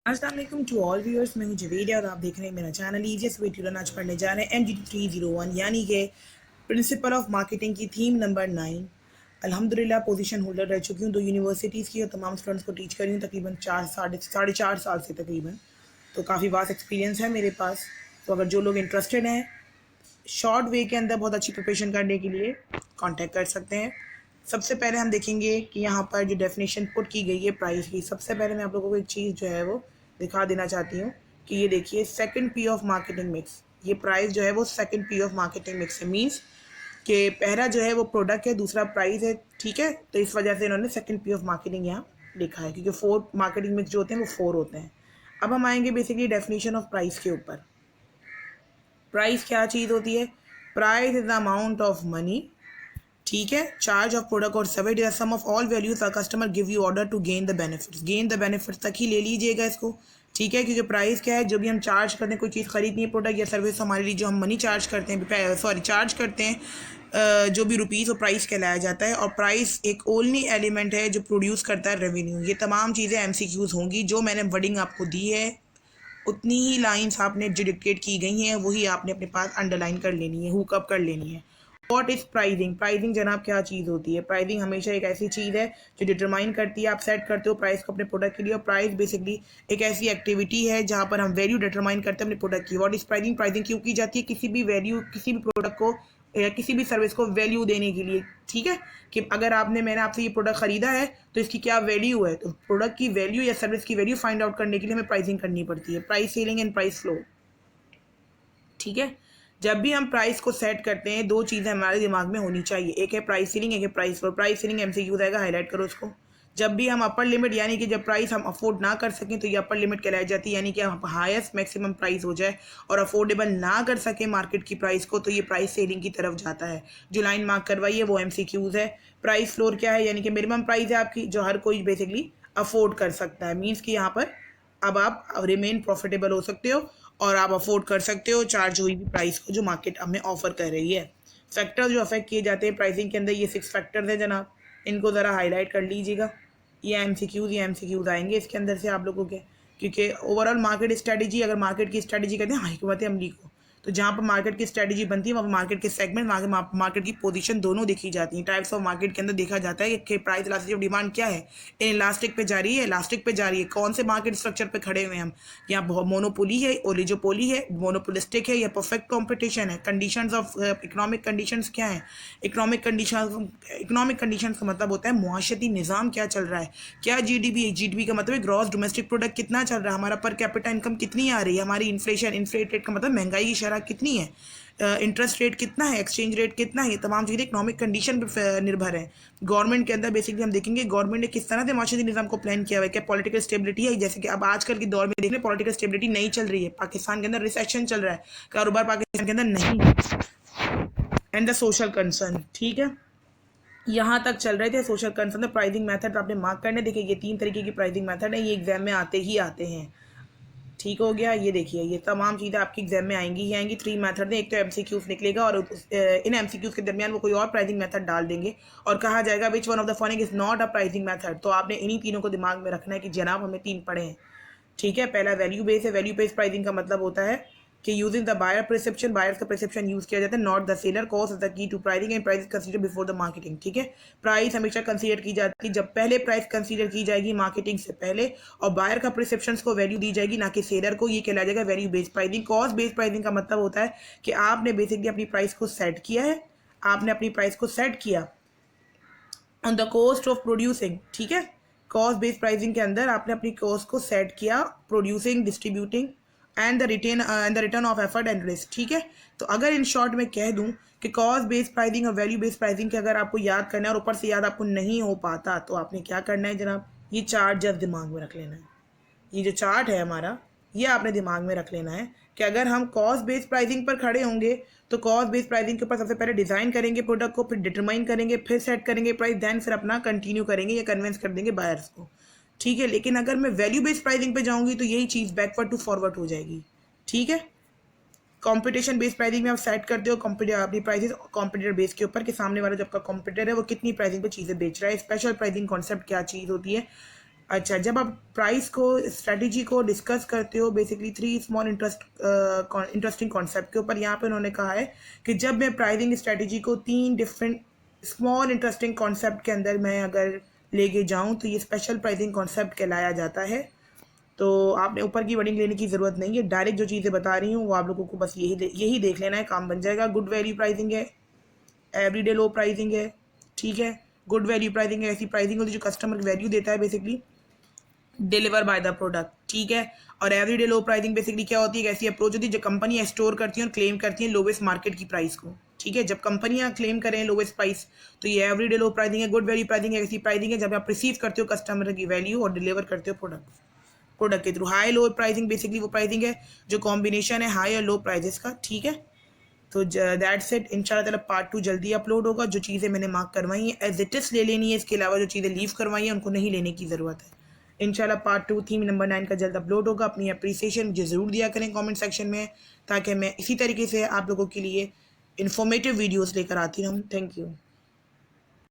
अस्सलाम वालेकुम to all viewers. मैं हूं जवेद और आप देख रहे हैं मेरा channel easiest way to learn. आज पढ़ने जा रहे हैं MGT 301 यानी कि प्रिंसिपल ऑफ मार्केटिंग की थीम नंबर 9। अल्हम्दुलिल्लाह पोजीशन होल्डर रह चुकी हूं 2 यूनिवर्सिटीज़ की और तमाम स्टूडेंट्स को टीच कर रही हूं तकरीबन साढ़े चार साल से तकरीबन। तो काफ़ी वास्ट एक्सपीरियंस है मेरे पास। तो अगर जो लोग इंटरेस्टेड हैं शॉर्ट वे के अंदर बहुत अच्छी प्रिपरेशन करने के लिए कांटेक्ट कर सकते हैं। सबसे पहले हम देखेंगे कि यहाँ पर जो डेफिनेशन पुट की गई है प्राइस की। सबसे पहले मैं आप लोगों को एक चीज़ जो है वो दिखा देना चाहती हूँ कि ये देखिए second P of marketing mix. ये प्राइस जो है वो second P of marketing mix है। मीन्स कि पहला जो है वो प्रोडक्ट है, दूसरा प्राइस है। ठीक है, तो इस वजह से इन्होंने सेकंड पी ऑफ मार्केटिंग यहाँ लिखा है क्योंकि 4 मार्केटिंग मिक्स जो होते हैं वो 4 होते हैं। अब हम आएंगे बेसिकली डेफिनेशन ऑफ प्राइस के ऊपर। प्राइस क्या चीज़ होती है? Price is the amount of money, ठीक है, चार्ज ऑफ प्रोडक्ट और service is sum of all values are customer give you order to gain the benefits. Gain the benefits तक ही ले लीजिएगा इसको, ठीक है, क्योंकि प्राइस क्या है? जो भी हम चार्ज करते हैं, कोई चीज़ खरीदनी है प्रोडक्ट या सर्विस हमारे लिए, जो हम मनी चार्ज करते हैं, चार्ज करते हैं, जो भी रुपीज़ वो प्राइस कहलाया जाता है। और प्राइस एक ओनली एलिमेंट है जो प्रोड्यूस करता है रेवेन्यू। ये तमाम चीज़ें MCQs होंगी। जो मैंने वर्डिंग आपको दी है उतनी ही लाइंस आपने जो डिक्टेट की गई हैं वही आपने अपने पास अंडरलाइन कर लेनी है, हुकअप कर लेनी है। What is pricing? प्राइसिंग जनाब क्या चीज़ होती है? प्राइसिंग हमेशा एक ऐसी चीज़ है जो डिटरमाइन करती है, आप सेट करते हो प्राइस को अपने प्रोडक्ट के लिए। और प्राइस बेसिकली एक ऐसी एक्टिविटी है जहाँ पर हम वैल्यू डिटरमाइन करते हैं अपने प्रोडक्ट की। What is pricing? प्राइसिंग क्यों की जाती है? किसी भी वैल्यू, किसी भी प्रोडक्ट को या किसी भी सर्विस को वैल्यू देने के लिए, ठीक है, कि अगर मैंने आपसे ये प्रोडक्ट ख़रीदा है तो इसकी क्या वैल्यू है। तो प्रोडक्ट की वैल्यू या सर्विस की वैल्यू फाइंड आउट करने के लिए हमें प्राइसिंग करनी पड़ती है। Price selling and price flow, ठीक है। जब भी हम प्राइस को सेट करते हैं दो चीज़ें हमारे दिमाग में होनी चाहिए, एक है प्राइस सीलिंग, एक है price floor. Price ceiling MCQ रहेगा, हाईलाइट करो उसको। जब भी हम अपर लिमिट यानी कि जब प्राइस हम अफोर्ड ना कर सकें तो ये अपर लिमिट कहलाई जाती है, यानी कि हम हाईएस्ट मैक्सिमम प्राइस हो जाए और अफोर्डेबल ना कर सके मार्केट की प्राइस को, तो ये प्राइस सेलिंग की तरफ जाता है। जो लाइन मार्क करवाई है वो MCQs है। प्राइस फ्लोर क्या है? यानी कि मिनिमम प्राइस है आपकी जो हर कोई बेसिकली अफोर्ड कर सकता है। मीन्स कि यहाँ पर अब आप रिमेन प्रॉफिटेबल हो सकते हो और आप अफोर्ड कर सकते हो चार्ज हुई भी प्राइस को जो मार्केट हमें ऑफर कर रही है। फैक्टर जो अफेक्ट किए जाते हैं प्राइसिंग के अंदर, ये 6 फैक्टर्स हैं जनाब, इनको ज़रा हाईलाइट कर लीजिएगा। ये MCQs आएंगे इसके अंदर से आप लोगों के, क्योंकि ओवरऑल मार्केट स्ट्रेटजी, अगर मार्केट की स्ट्रेटजी कहते हैं हिकमत अमली को, तो जहाँ पर मार्केट की स्ट्रेटजी बनती है वहाँ पर मार्केट के सेगमेंट, मार्केट की पोजीशन दोनों देखी जाती हैं। टाइप्स ऑफ मार्केट के अंदर देखा जाता है कि प्राइस इलास्टिसिटी ऑफ डिमांड क्या है, इलास्टिक पे जा रही है, इलास्टिक पे जा रही है, कौन से मार्केट स्ट्रक्चर पे खड़े हुए हैं हम, यहाँ मोनोपोली है, ओलिजोपोली है, मोनोपोलिस्टिक है या परफेक्ट कॉम्पिटिशन है। कंडीशंस ऑफ इकोनॉमिक कंडीशंस क्या है? इकोनॉमिक कंडीशंस का मतलब होता है मुआशरती निज़ाम क्या चल रहा है, क्या जीडीपी का मतलब है ग्रॉस डोमेस्टिक प्रोडक्ट कितना चल रहा है, हमारा पर कैपिटा इनकम कितनी आ रही है, हमारी इन्फ्लेट रेट का मतलब महंगाई की शरह कितनी है, इंटरेस्ट रेट कितना है, एक्सचेंज रेट कितना है। ये तमाम चीज़ें इकोनॉमिक कंडीशन पर निर्भर है। गवर्नमेंट के अंदर बेसिकली हम देखेंगे गवर्नमेंट ने किस तरह से माशरती निज़ाम को प्लान किया हुआ है। क्या पॉलिटिकल स्टेबिलिटी है? जैसे कि अब आजकल के दौर में देख रहे हैं पॉलिटिकल स्टेबिलिटी नहीं चल रही है, पाकिस्तान के अंदर रिसेशन चल रहा है, कारोबार पाकिस्तान के अंदर नहीं है। एंड द सोशल कंसर्न, ठीक है, यहाँ तक चल रहे थे सोशल कंसर्न। प्राइसिंग मेथड आपने मार्क करने, देखिए ये 3 तरीके की प्राइसिंग मेथड है, ये एग्जाम में आते ही आते हैं। ठीक हो गया, ये देखिए ये तमाम चीज़ें आपकी एग्जाम में आएंगी ही आएंगी। 3 मेथड है, एक तो MCQs निकलेगा और इन MCQs के दरमियान वो कोई और प्राइसिंग मेथड डाल देंगे और कहा जाएगा which one of the following is not a pricing method. तो आपने इन्हीं तीनों को दिमाग में रखना है कि जनाब हमें 3 पढ़े हैं, ठीक है। पहला वैल्यू बेस है। वैल्यू बेस्ड प्राइसिंग का मतलब होता है कि using the buyer perception, buyers का परसेप्शन यूज किया जाता है, not the seller. Cost is the key to pricing and price consider before the marketing, ठीक है। प्राइस हमेशा कंसीडर की जाती है, जब पहले प्राइस कंसीडर की जाएगी मार्केटिंग से पहले, और बायर का परसेप्शन को वैल्यू दी जाएगी ना कि सेलर को। ये कहलाया जाएगा value based pricing. Cost based pricing का मतलब होता है कि आपने बेसिकली अपनी प्राइस को सेट किया है, आपने अपनी प्राइस को सेट किया on the cost of producing, ठीक है। कॉस्ट बेस्ड प्राइसिंग के अंदर आपने अपनी कॉस्ट को सेट किया, producing, distributing and the return of effort and risk, ठीक है। तो अगर इन शॉर्ट में कह दूं कि कॉस्ट बेस्ड प्राइसिंग और वैल्यू बेस्ड प्राइसिंग के अगर आपको याद करना है और ऊपर से याद आपको नहीं हो पाता तो आपने क्या करना है जनाब, ये चार्ट जब दिमाग में रख लेना है। ये जो चार्ट है हमारा, ये आपने दिमाग में रख लेना है कि अगर हम कॉस्ट बेस्ड प्राइसिंग पर खड़े होंगे तो कॉस्ट बेस्ड प्राइसिंग के ऊपर सबसे पहले डिज़ाइन करेंगे प्रोडक्ट को, फिर डिटरमाइन करेंगे, फिर सेट करेंगे प्राइस, देन फिर अपना कंटिन्यू करेंगे या कन्विंस कर देंगे बायर्स को, ठीक है। लेकिन अगर मैं वैल्यू बेस्ड प्राइसिंग पे जाऊंगी तो यही चीज़ बैकवर्ड टू फॉरवर्ड हो जाएगी, ठीक है। कंपटीशन बेस्ड प्राइसिंग में आप सेट करते हो अपनी प्राइसेस कॉम्पिटिटर बेस के ऊपर कि सामने वाला जो आपका कॉम्पिटिटर है वो कितनी प्राइसिंग पे चीज़ें बेच रहा है। स्पेशल प्राइसिंग कॉन्सेप्ट क्या चीज़ होती है? अच्छा, जब आप प्राइस को स्ट्रेटजी को डिस्कस करते हो बेसिकली 3 स्मॉल इंटरेस्टिंग कॉन्सेप्ट के ऊपर, यहाँ पे उन्होंने कहा है कि जब मैं प्राइसिंग स्ट्रेटजी को 3 डिफरेंट स्मॉल इंटरेस्टिंग कॉन्सेप्ट के अंदर मैं अगर लेके जाऊँ तो ये स्पेशल प्राइसिंग कॉन्सेप्ट कहलाया जाता है। तो आपने ऊपर की वर्डिंग लेने की ज़रूरत नहीं है, डायरेक्ट जो चीज़ें बता रही हूँ वो आप लोगों को बस यही देख लेना है, काम बन जाएगा। गुड वैल्यू प्राइसिंग है, एवरीडे लो प्राइसिंग है, ठीक है। गुड वैल्यू प्राइसिंग है ऐसी प्राइसिंग होती है जो कस्टमर वैल्यू देता है basically, deliver by the product, ठीक है। और एवरीडे लो प्राइसिंग बेसिकली क्या होती है, एक ऐसी अप्रोच होती है जो कंपनियां स्टोर करती हैं और क्लेम करती हैं लोवेस्ट मार्केट की प्राइस को, ठीक है। जब कंपनियां क्लेम करें लोवेस्ट प्राइस तो ये एवरीडे लो प्राइसिंग है। गुड वैल्यू प्राइसिंग है ऐसी प्राइसिंग है जब आप रिसीव करते हो कस्टमर की वैल्यू और डिलीवर करते हो प्रोडक्ट के through. High low pricing basically वो प्राइसिंग है जो कॉम्बिनेशन है हाई और लो प्राइजेस का, ठीक है। तो दैट्स इट। इंशाल्लाह ताला पार्ट 2 जल्दी अपलोड होगा। जो चीज़ें मैंने मार्क करवाई हैं एज इट इज़ ले लेनी है, इसके अलावा जो चीज़ें लीव करवाई हैं उनको नहीं लेने की ज़रूरत है। इंशाल्लाह पार्ट 2 थीम नंबर 9 का जल्द अपलोड होगा। अपनी अप्रिसिएशन मुझे ज़रूर दिया करें कमेंट सेक्शन में, ताकि मैं इसी तरीके से आप लोगों के लिए इन्फॉर्मेटिव वीडियोस लेकर आती रहूँ। Thank you.